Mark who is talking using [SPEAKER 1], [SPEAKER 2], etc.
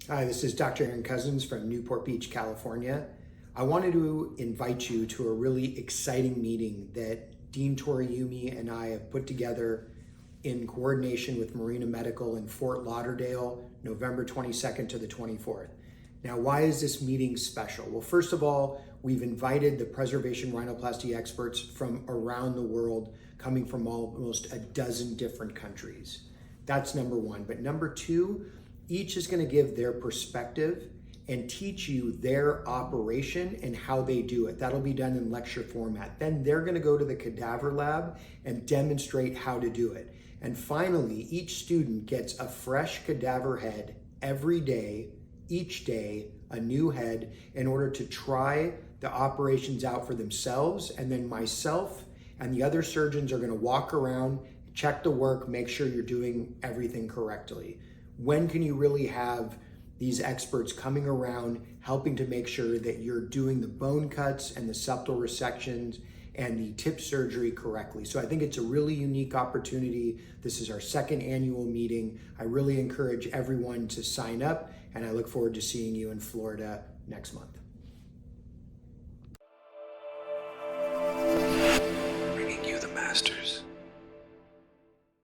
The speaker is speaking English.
[SPEAKER 1] Hi, this is Dr. Aaron Kosins from Newport Beach, California. I wanted to invite you to a really exciting meeting that Dean Toriumi and I have put together in coordination with Marina Medical in Fort Lauderdale, November 22nd to the 24th. Now, why is this meeting special? Well, first of all, we've invited the preservation rhinoplasty experts from around the world, coming from almost a dozen different countries. That's number one. But number two, each is going to give their perspective and teach you their operation and how they do it. That'll be done in lecture format. Then they're going to go to the cadaver lab and demonstrate how to do it. And finally, each student gets a fresh cadaver head every day, each day, a new head, in order to try the operations out for themselves. And then myself and the other surgeons are going to walk around, check the work, make sure you're doing everything correctly. When can you really have these experts coming around helping to make sure that you're doing the bone cuts and the septal resections and the tip surgery correctly? So I think it's a really unique opportunity. This is our second annual meeting. I really encourage everyone to sign up, and I look forward to seeing you in Florida next month.